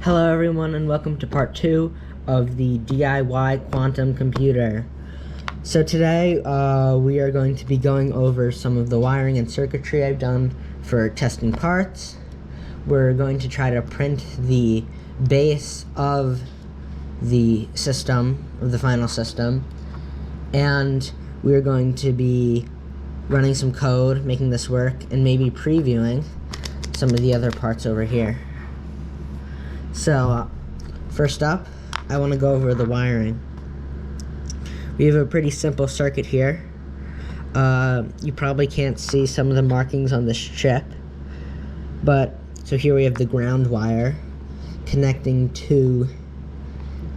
Hello everyone and welcome to part 2 of the DIY quantum computer. So today we are going to be going over some of the wiring and circuitry I've done for testing parts. We're going to try to print the base of the system, of the final system, and we're going to be running some code, making this work, and maybe previewing some of the other parts over here. So, first up, I want to go over the wiring. We have a pretty simple circuit here. You probably can't see some of the markings on this chip, but so here we have the ground wire connecting to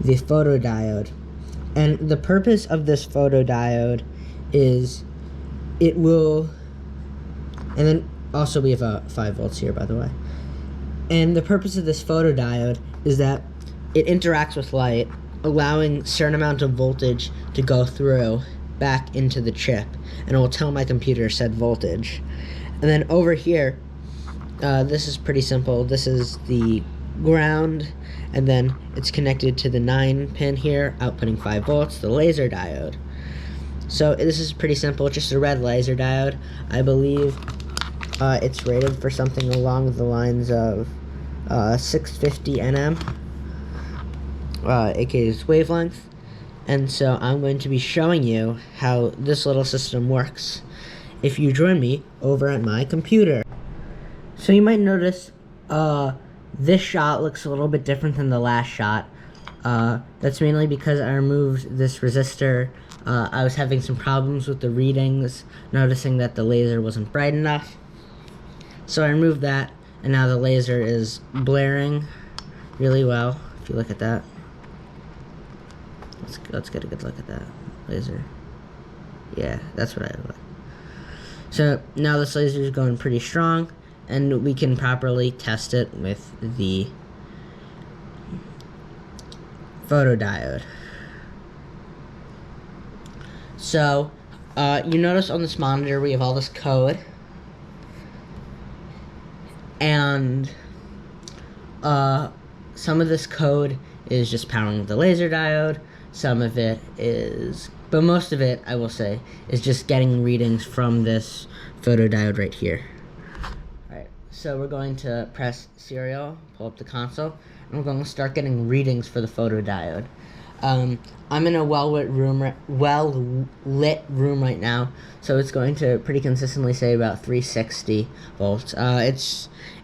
the photodiode. And the purpose of this photodiode is it will, and then also we have a 5 volts here, by the way. And the purpose of this photodiode is that it interacts with light, allowing a certain amount of voltage to go through back into the chip, and it will tell my computer said voltage. And then over here, this is pretty simple. This is the ground, and then it's connected to the 9 pin here, outputting 5 volts, the laser diode. So this is pretty simple, just a red laser diode. I believe it's rated for something along the lines of 650 nm, aka its wavelength. And so I'm going to be showing you how this little system works if you join me over at my computer. So you might notice this shot looks a little bit different than the last shot. That's mainly because I removed this resistor. I was having some problems with the readings, noticing that the laser wasn't bright enough. So I removed that, and now the laser is blaring really well. If you look at that, let's get a good look at that laser. Yeah, that's what I like. So now this laser is going pretty strong, and we can properly test it with the photodiode. So you notice on this monitor we have all this code. And some of this code is just powering the laser diode. Some of it is, but most of it, I will say, is just getting readings from this photodiode right here. Alright, so we're going to press serial, pull up the console, and we're going to start getting readings for the photodiode. I'm in a well-lit room right now, so it's going to pretty consistently say about 360 volts.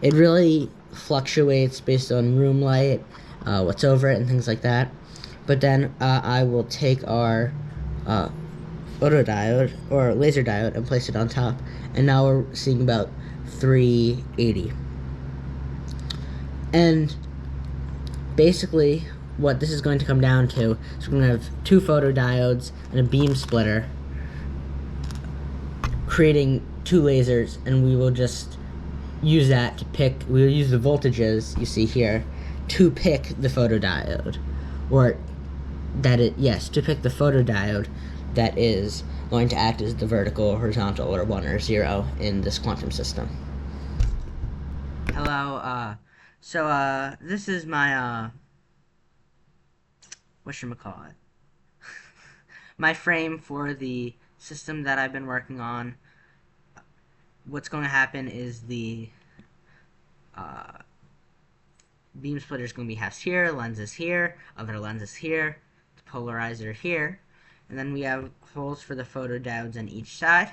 It really fluctuates based on room light, what's over it, and things like that. But then I will take our photodiode or laser diode and place it on top, and now we're seeing about 380. And basically, what this is going to come down to is we're going to have 2 photodiodes and a beam splitter creating 2 lasers, and we will just use that to pick, we'll use the voltages you see here to pick the photodiode, or that it, yes, to pick the photodiode that is going to act as the vertical, horizontal, or 1 or 0 in this quantum system. Hello, so this is my, whatchamacallit, my frame for the system that I've been working on. What's going to happen is the beam splitter is going to be housed here, lenses here, other lenses here, the polarizer here, and then we have holes for the photodiodes on each side.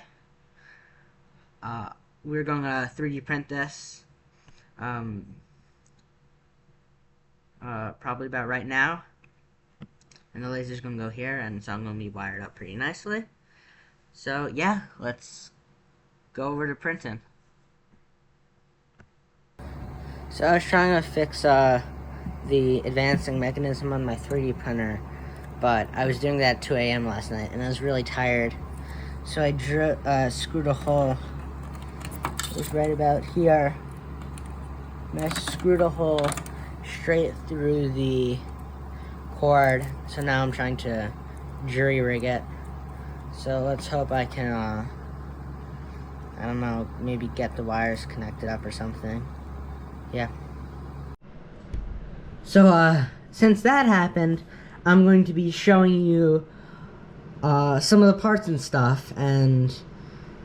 We're going to 3D print this probably about right now. And the laser's going to go here, and so I'm going to be wired up pretty nicely. So, yeah, let's go over to printing. So I was trying to fix the advancing mechanism on my 3D printer, but I was doing that at 2 a.m. last night, and I was really tired. So I screwed a hole. It was right about here. And I screwed a hole straight through the cord, so now I'm trying to jury rig it. So let's hope I can, I don't know, maybe get the wires connected up or something. Yeah. So, since that happened, I'm going to be showing you some of the parts and stuff, and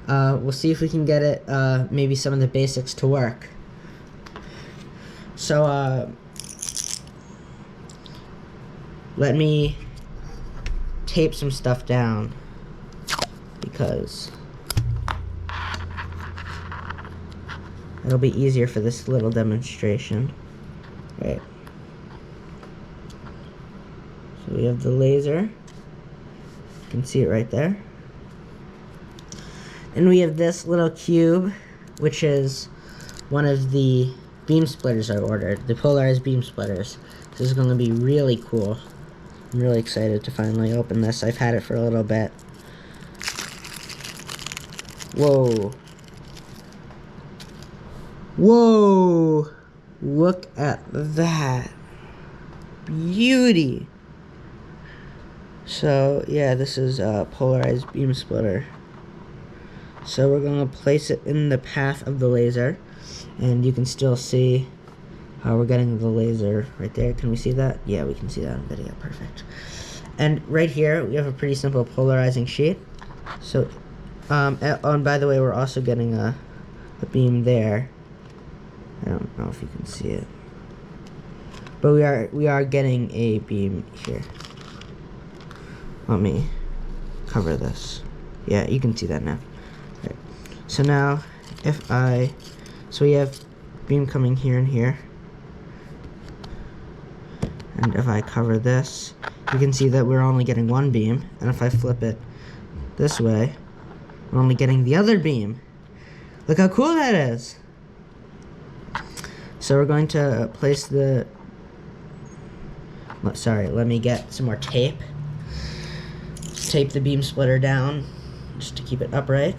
we'll see if we can get it, maybe some of the basics to work. So, let me tape some stuff down, because it'll be easier for this little demonstration. Right. So we have the laser. You can see it right there. And we have this little cube, which is one of the beam splitters I ordered, the polarized beam splitters. This is going to be really cool. I'm really excited to finally open this. I've had it for a little bit. Whoa. Whoa! Look at that. Beauty! So, yeah, this is a polarized beam splitter. So we're going to place it in the path of the laser. And you can still see how we're getting the laser right there. Can we see that? Yeah, we can see that on video. Perfect. And right here, we have a pretty simple polarizing sheet. So, and by the way, we're also getting a beam there. I don't know if you can see it, but we are getting a beam here. Let me cover this. Yeah, you can see that now. Right. So now, so we have beam coming here and here, and if I cover this, you can see that we're only getting one beam, and if I flip it this way, we're only getting the other beam. Look how cool that is! So we're going to place the... Sorry, let me get some more tape. Tape the beam splitter down just to keep it upright.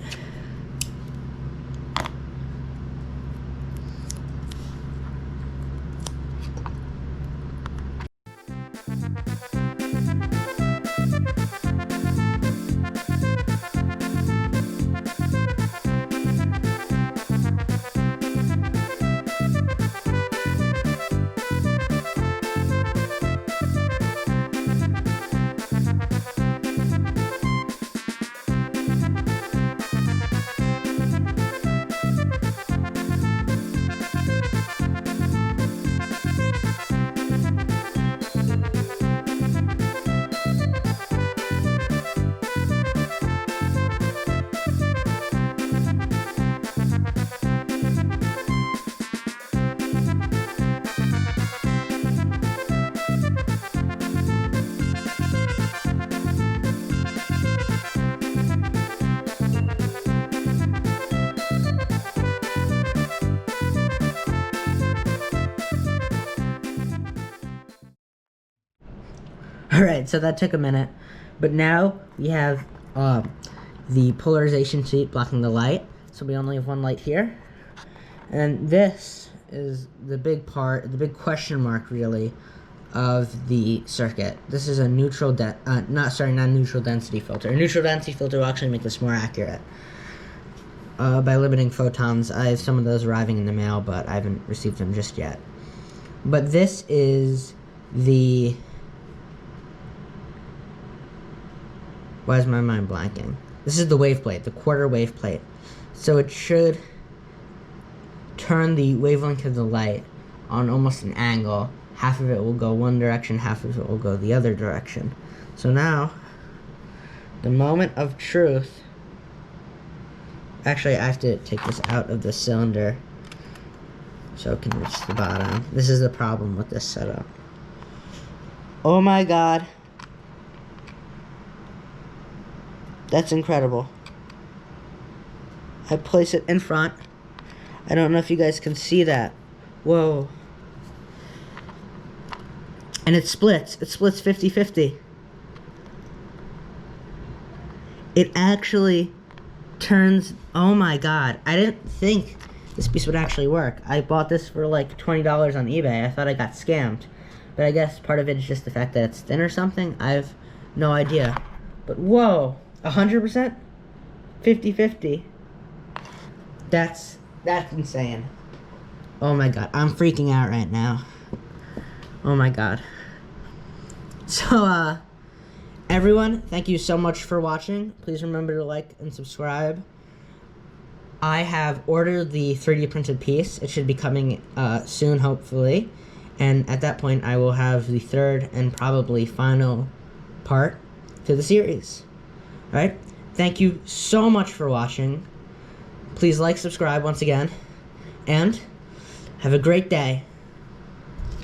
Alright, so that took a minute, but now we have the polarization sheet blocking the light, so we only have one light here, and this is the big part, the big question mark really, of the circuit. This is a neutral non-neutral density filter. A neutral density filter will actually make this more accurate by limiting photons. I have some of those arriving in the mail, but I haven't received them just yet. But this is the... Why is my mind blanking? This is the wave plate, the quarter wave plate. So it should turn the wavelength of the light on almost an angle. Half of it will go one direction, half of it will go the other direction. So now, the moment of truth... Actually, I have to take this out of the cylinder so it can reach the bottom. This is the problem with this setup. Oh my god. That's incredible. I place it in front. I don't know if you guys can see that. Whoa. And it splits. It splits 50-50. It actually turns... Oh my god. I didn't think this piece would actually work. I bought this for like $20 on eBay. I thought I got scammed. But I guess part of it is just the fact that it's thin or something. I have no idea. But whoa. 100%? 50-50. That's insane. Oh my god, I'm freaking out right now. Oh my god. So, everyone, thank you so much for watching. Please remember to like and subscribe. I have ordered the 3D printed piece. It should be coming soon, hopefully. And at that point, I will have the third and probably final part to the series. Alright? Thank you so much for watching. Please like, subscribe once again. And have a great day.